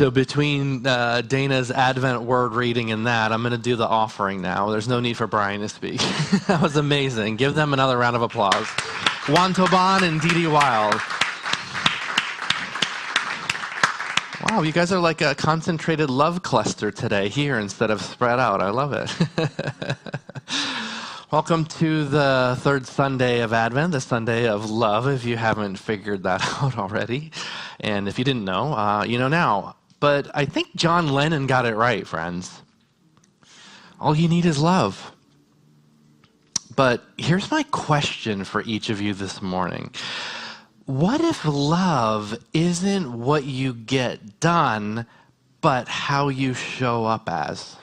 So between Dana's Advent word reading and that, I'm going to do the offering now. There's no need for Bryan to speak. That was amazing. Give them another round of applause. Juan Toban and Dee Dee Wild. Wow, you guys are like a concentrated love cluster today here instead of spread out. I love it. Welcome to the third Sunday of Advent, the Sunday of love, if you haven't figured that out already. And if you didn't know, you know now. But I think John Lennon got it right, friends. All you need is love. But here's my question for each of you this morning. What if love isn't what you get done, but how you show up as?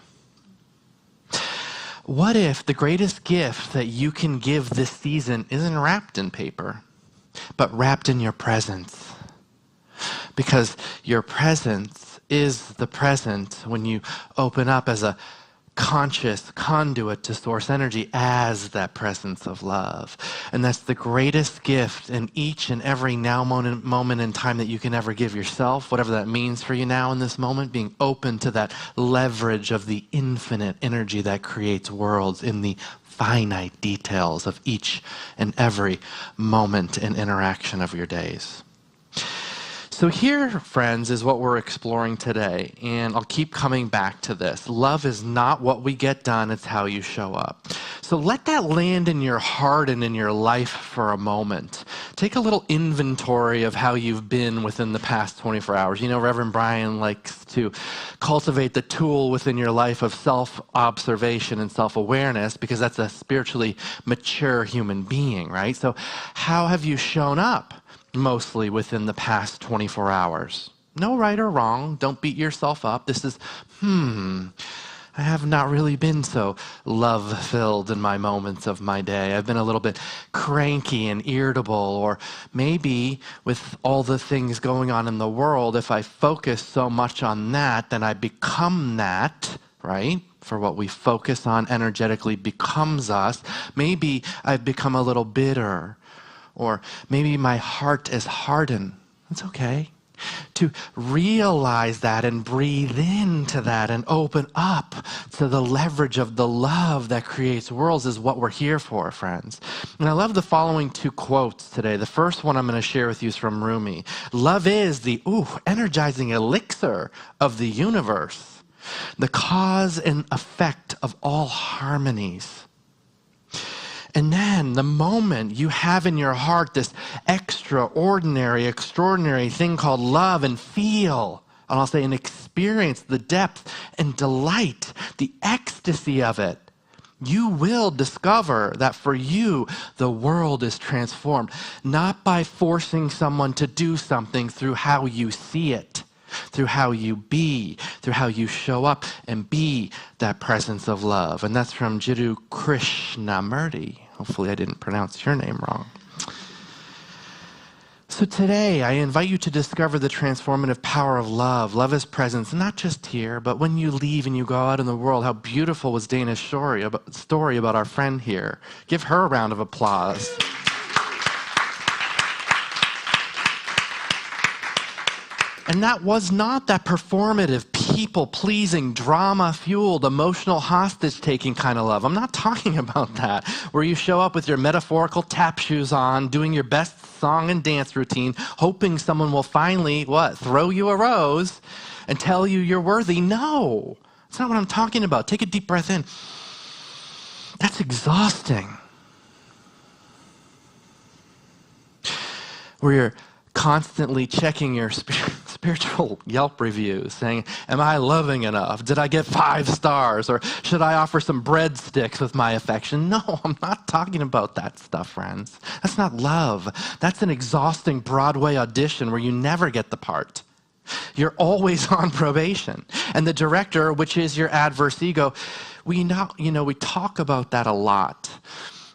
What if the greatest gift that you can give this season isn't wrapped in paper, but wrapped in your presence? Because your presence is the present when you open up as a conscious conduit to source energy as that presence of love. And that's the greatest gift in each and every now moment in time that you can ever give yourself, whatever that means for you now in this moment, being open to that leverage of the infinite energy that creates worlds in the finite details of each and every moment and interaction of your days. So here, friends, is what we're exploring today, and I'll keep coming back to this. Love is not what we get done, it's how you show up. So let that land in your heart and in your life for a moment. Take a little inventory of how you've been within the past 24 hours. You know, Reverend Bryan likes to cultivate the tool within your life of self-observation and self-awareness because that's a spiritually mature human being, right? So how have you shown up? Mostly within the past 24 hours. No right or wrong. Don't beat yourself up. This is, I have not really been so love-filled in my moments of my day. I've been a little bit cranky and irritable, or maybe with all the things going on in the world, if I focus so much on that, then I become that, right? For what we focus on energetically becomes us. Maybe I've become a little bitter. Or maybe my heart is hardened. It's okay. To realize that and breathe into that and open up to the leverage of the love that creates worlds is what we're here for, friends. And I love the following two quotes today. The first one I'm going to share with you is from Rumi. Love is the energizing elixir of the universe, the cause and effect of all harmonies. And then the moment you have in your heart this extraordinary thing called love and feel, and I'll say and experience the depth and delight, the ecstasy of it, you will discover that for you, the world is transformed, not by forcing someone to do something through how you see it, through how you be, through how you show up and be that presence of love. And that's from Jiddu Krishnamurti. Hopefully I didn't pronounce your name wrong. So today, I invite you to discover the transformative power of love. Love is presence, not just here, but when you leave and you go out in the world. How beautiful was Dana's story about our friend here. Give her a round of applause. And that was not that performative, people-pleasing, drama-fueled, emotional hostage-taking kind of love. I'm not talking about that, where you show up with your metaphorical tap shoes on, doing your best song and dance routine, hoping someone will finally, throw you a rose and tell you you're worthy. No, that's not what I'm talking about. Take a deep breath in. That's exhausting. Where you're constantly checking your spiritual Yelp reviews, saying, am I loving enough? Did I get 5 stars? Or should I offer some breadsticks with my affection? No, I'm not talking about that stuff, friends. That's not love. That's an exhausting Broadway audition where you never get the part. You're always on probation. And the director, which is your adverse ego, we talk about that a lot.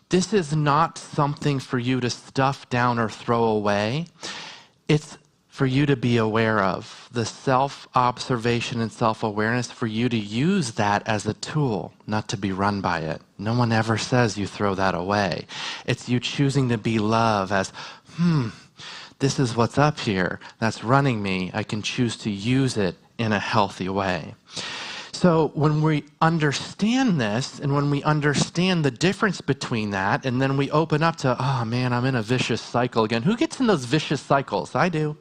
This is not something for you to stuff down or throw away. It's for you to be aware of, the self-observation and self-awareness, for you to use that as a tool, not to be run by it. No one ever says you throw that away. It's you choosing to be love as, this is what's up here that's running me. I can choose to use it in a healthy way. So when we understand this, and when we understand the difference between that, and then we open up to, oh man, I'm in a vicious cycle again. Who gets in those vicious cycles? I do.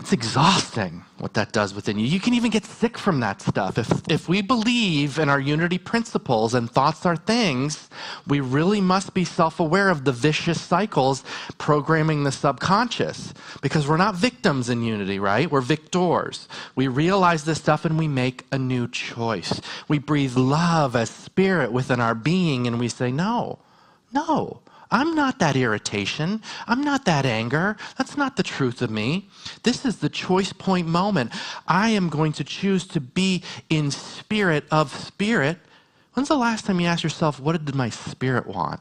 It's exhausting what that does within you. You can even get sick from that stuff. If we believe in our unity principles and thoughts are things, we really must be self-aware of the vicious cycles programming the subconscious, because we're not victims in unity, right? We're victors. We realize this stuff and we make a new choice. We breathe love as spirit within our being and we say, no, I'm not that irritation. I'm not that anger. That's not the truth of me. This is the choice point moment. I am going to choose to be in spirit of spirit. When's the last time you asked yourself, what did my spirit want?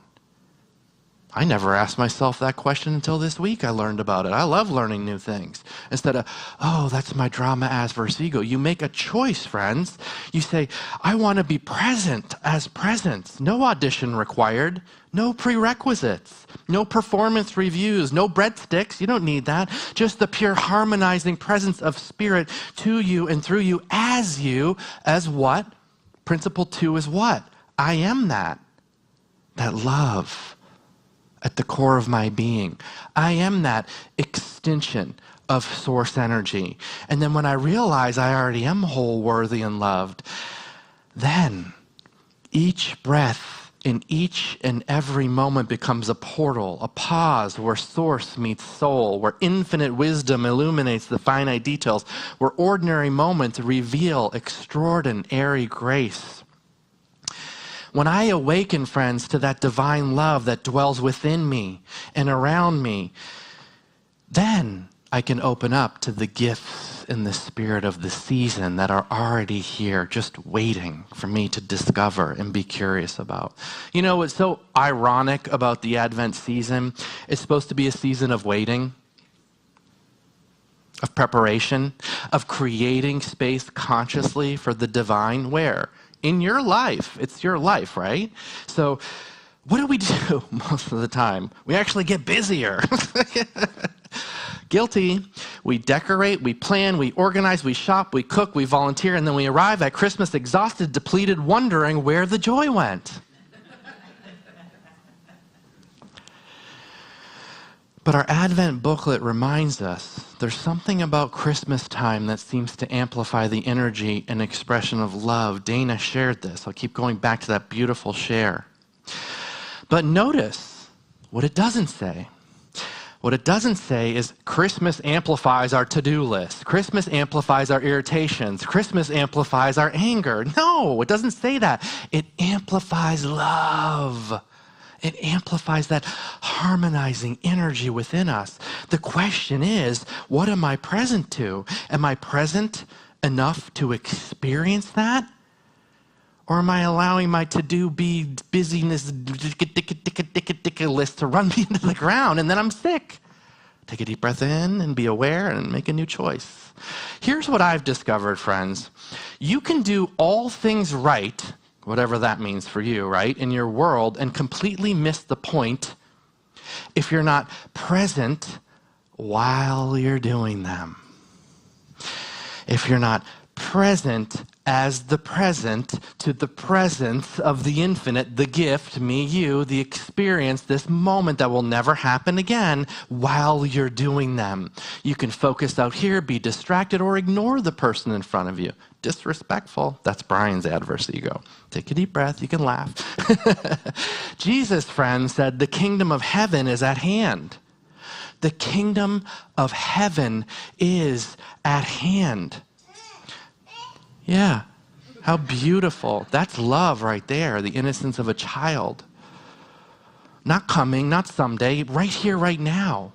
I never asked myself that question until this week I learned about it. I love learning new things. Instead of, oh, that's my drama adverse ego. You make a choice, friends. You say, I want to be present as presence. No audition required. No prerequisites. No performance reviews. No breadsticks. You don't need that. Just the pure harmonizing presence of spirit to you and through you as what? Principle 2 is what? I am that. That love at the core of my being. I am that extension of source energy. And then when I realize I already am whole, worthy, and loved, then each breath in each and every moment becomes a portal, a pause where source meets soul, where infinite wisdom illuminates the finite details, where ordinary moments reveal extraordinary grace. When I awaken, friends, to that divine love that dwells within me and around me, then I can open up to the gifts in the spirit of the season that are already here, just waiting for me to discover and be curious about. You know what's so ironic about the Advent season? It's supposed to be a season of waiting, of preparation, of creating space consciously for the divine. Where? In your life. It's your life, right? So what do we do most of the time? We actually get busier. Guilty. We decorate, we plan, we organize, we shop, we cook, we volunteer, and then we arrive at Christmas exhausted, depleted, wondering where the joy went. But our Advent booklet reminds us there's something about Christmas time that seems to amplify the energy and expression of love. Dana shared this. I'll keep going back to that beautiful share. But notice what it doesn't say. What it doesn't say is Christmas amplifies our to-do list. Christmas amplifies our irritations. Christmas amplifies our anger. No, it doesn't say that. It amplifies love. It amplifies that harmonizing energy within us. The question is, what am I present to? Am I present enough to experience that? Or am I allowing my to-do busyness list to run me into the ground and then I'm sick? Take a deep breath in and be aware and make a new choice. Here's what I've discovered, friends. You can do all things right, whatever that means for you, right, in your world, and completely miss the point if you're not present while you're doing them. If you're not present as the present to the presence of the infinite, the gift, me, you, the experience, this moment that will never happen again while you're doing them. You can focus out here, be distracted, or ignore the person in front of you. Disrespectful. That's Bryan's adverse ego. Take a deep breath. You can laugh. Jesus, friends, said the kingdom of heaven is at hand. The kingdom of heaven is at hand. Yeah, how beautiful. That's love right there, the innocence of a child. Not coming, not someday, right here, right now.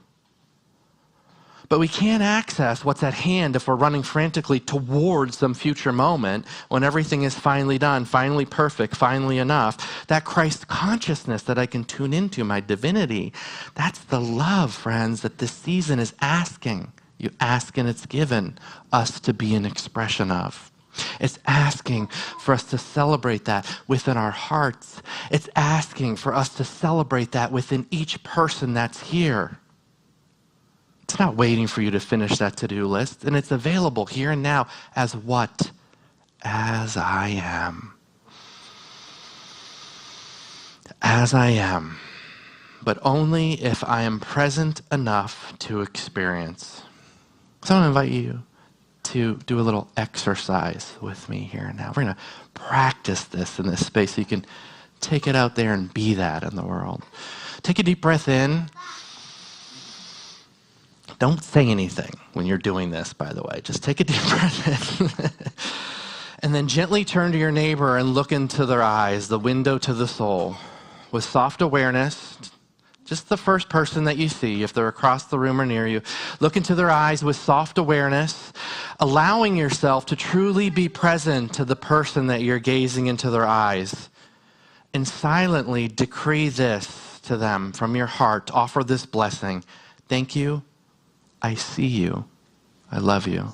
But we can't access what's at hand if we're running frantically towards some future moment when everything is finally done, finally perfect, finally enough. That Christ consciousness that I can tune into, my divinity, that's the love, friends, that this season is asking. You ask and it's given us to be an expression of. It's asking for us to celebrate that within our hearts. It's asking for us to celebrate that within each person that's here. It's not waiting for you to finish that to-do list, and it's available here and now as what? As I am. As I am. But only if I am present enough to experience. So I want to invite you to do a little exercise with me here and now. We're going to practice this in this space so you can take it out there and be that in the world. Take a deep breath in. Don't say anything when you're doing this, by the way. Just take a deep breath in. And then gently turn to your neighbor and look into their eyes, the window to the soul, with soft awareness. Just the first person that you see, if they're across the room or near you. Look into their eyes with soft awareness, allowing yourself to truly be present to the person that you're gazing into their eyes. And silently decree this to them from your heart. Offer this blessing. Thank you. I see you. I love you.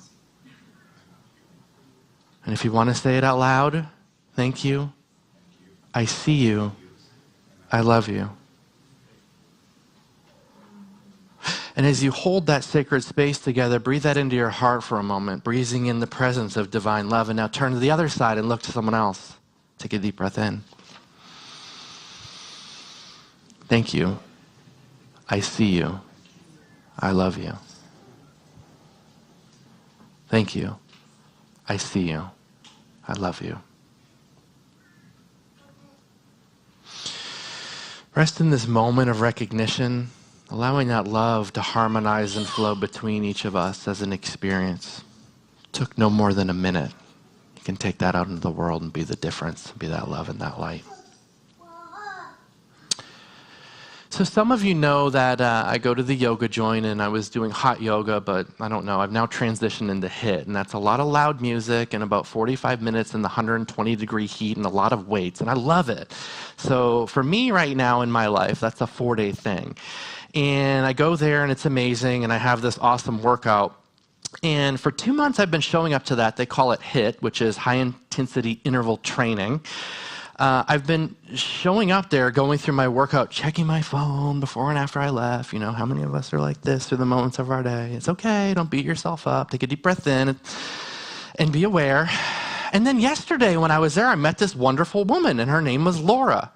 And if you want to say it out loud, thank you. I see you. I love you. And as you hold that sacred space together, breathe that into your heart for a moment, breathing in the presence of divine love. And now turn to the other side and look to someone else. Take a deep breath in. Thank you. I see you. I love you. Thank you. I see you. I love you. Rest in this moment of recognition, allowing that love to harmonize and flow between each of us as an experience. It took no more than a minute. You can take that out into the world and be the difference, be that love and that light. So some of you know that I go to the yoga joint and I was doing hot yoga, but I don't know, I've now transitioned into HIIT, and that's a lot of loud music and about 45 minutes in the 120-degree heat and a lot of weights, and I love it. So for me right now in my life, that's a 4-day thing. And I go there and it's amazing, and I have this awesome workout. And for 2 months I've been showing up to that. They call it HIIT, which is high intensity interval training. I've been showing up there, going through my workout, checking my phone before and after I left. You know, how many of us are like this through the moments of our day? It's okay, don't beat yourself up. Take a deep breath in and be aware. And then yesterday when I was there, I met this wonderful woman, and her name was Laura.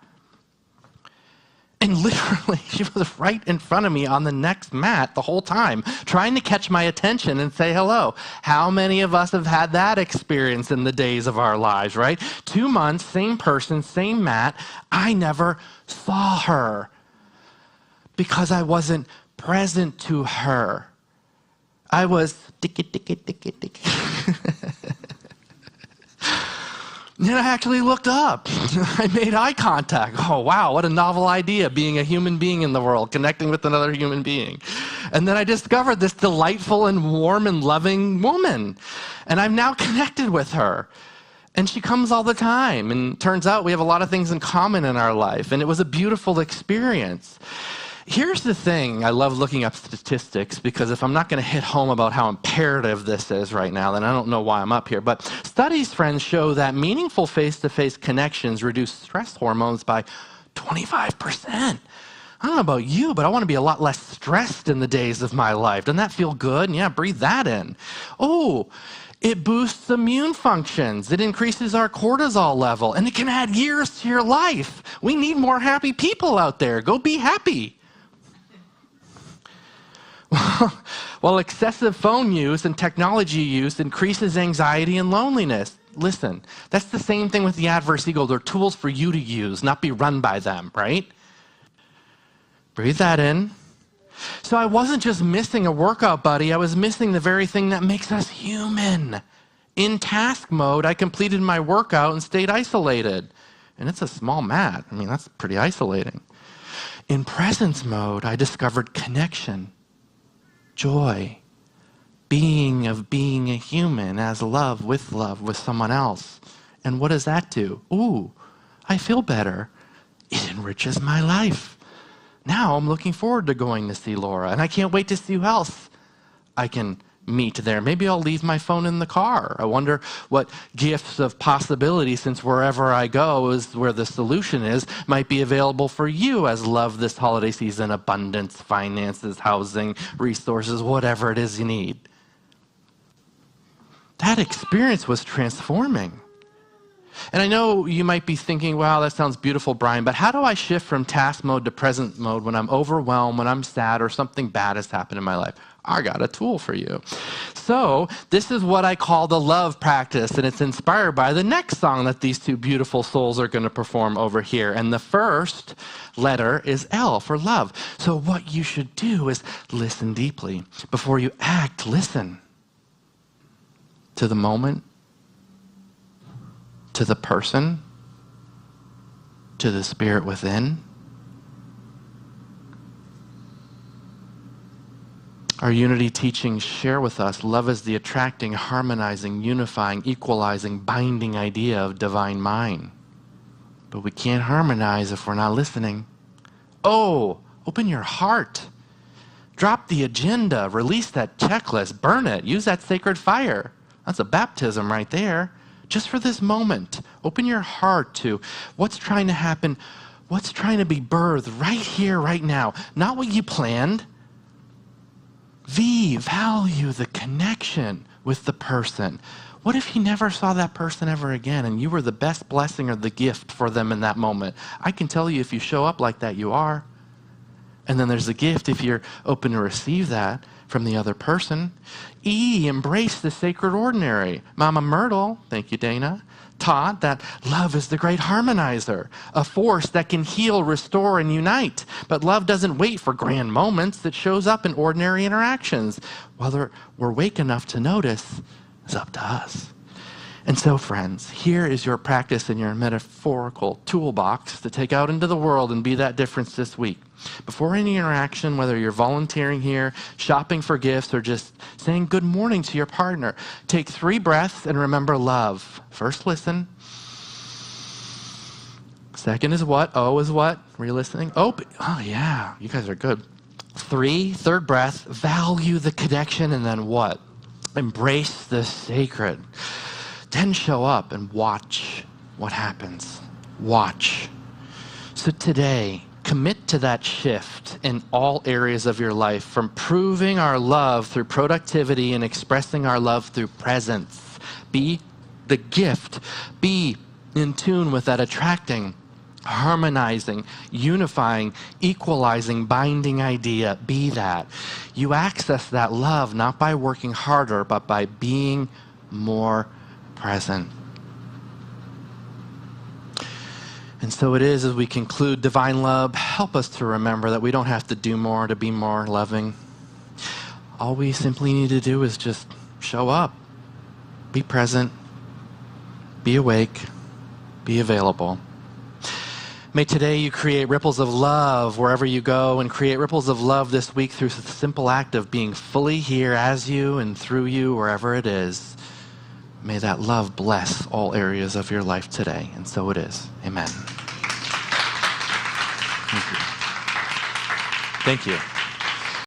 And literally, she was right in front of me on the next mat the whole time, trying to catch my attention and say hello. How many of us have had that experience in the days of our lives, right? 2 months, same person, same mat. I never saw her because I wasn't present to her. I was And I actually looked up. I made eye contact. Oh, wow, what a novel idea, being a human being in the world, connecting with another human being. And then I discovered this delightful and warm and loving woman. And I'm now connected with her. And she comes all the time. And turns out we have a lot of things in common in our life. And it was a beautiful experience. Here's the thing, I love looking up statistics, because if I'm not going to hit home about how imperative this is right now, then I don't know why I'm up here. But studies, friends, show that meaningful face-to-face connections reduce stress hormones by 25%. I don't know about you, but I want to be a lot less stressed in the days of my life. Doesn't that feel good? Yeah, breathe that in. Oh, it boosts immune functions. It increases our cortisol level, and it can add years to your life. We need more happy people out there. Go be happy. While excessive phone use and technology use increases anxiety and loneliness. Listen, that's the same thing with the adverse ego. They're tools for you to use, not be run by them, right? Breathe that in. So I wasn't just missing a workout buddy, I was missing the very thing that makes us human. In task mode, I completed my workout and stayed isolated. And it's a small mat. I mean, that's pretty isolating. In presence mode, I discovered connection. Joy, being a human as love with someone else. And what does that do? Ooh, I feel better. It enriches my life. Now I'm looking forward to going to see Laura, and I can't wait to see who else I can meet there. Maybe I'll leave my phone in the car. I wonder what gifts of possibility, since wherever I go is where the solution is, might be available for you as love this holiday season, abundance, finances, housing, resources, whatever it is you need. That experience was transforming. And I know you might be thinking, wow, that sounds beautiful, Bryan, but how do I shift from task mode to present mode when I'm overwhelmed, when I'm sad, or something bad has happened in my life? I got a tool for you. So this is what I call the love practice, and it's inspired by the next song that these two beautiful souls are going to perform over here. And the first letter is L for love. So what you should do is listen deeply. Before you act, listen to the moment, to the person, to the spirit within. Our unity teachings share with us love is the attracting, harmonizing, unifying, equalizing, binding idea of divine mind. But we can't harmonize if we're not listening. Oh, open your heart. Drop the agenda. Release that checklist. Burn it. Use that sacred fire. That's a baptism right there. Just for this moment, open your heart to what's trying to happen, what's trying to be birthed right here, right now. Not what you planned. Value the connection with the person. What if you never saw that person ever again and you were the best blessing or the gift for them in that moment? I can tell you if you show up like that, you are. And then there's a gift if you're open to receive that from the other person. Embrace the sacred ordinary. Mama Myrtle, thank you, Dana, taught that love is the great harmonizer, a force that can heal, restore, and unite. But love doesn't wait for grand moments. It shows up in ordinary interactions. Whether we're awake enough to notice is up to us. And so, friends, here is your practice in your metaphorical toolbox to take out into the world and be that difference this week. Before any interaction, whether you're volunteering here, shopping for gifts, or just saying good morning to your partner, take 3 breaths and remember love. First, listen. Second is what? O is what? Were you listening? Oh yeah, you guys are good. 3, third breath, value the connection, and then what? Embrace the sacred. Then show up and watch what happens. Watch. So today, commit to that shift in all areas of your life, from proving our love through productivity and expressing our love through presence. Be the gift. Be in tune with that attracting, harmonizing, unifying, equalizing, binding idea. Be that. You access that love not by working harder, but by being more present. And so it is, as we conclude Divine Love, help us to remember that we don't have to do more to be more loving. All we simply need to do is just show up, be present, be awake, be available. May today you create ripples of love wherever you go, and create ripples of love this week through the simple act of being fully here as you and through you wherever it is. May that love bless all areas of your life today. And so it is. Amen. Thank you. Thank you.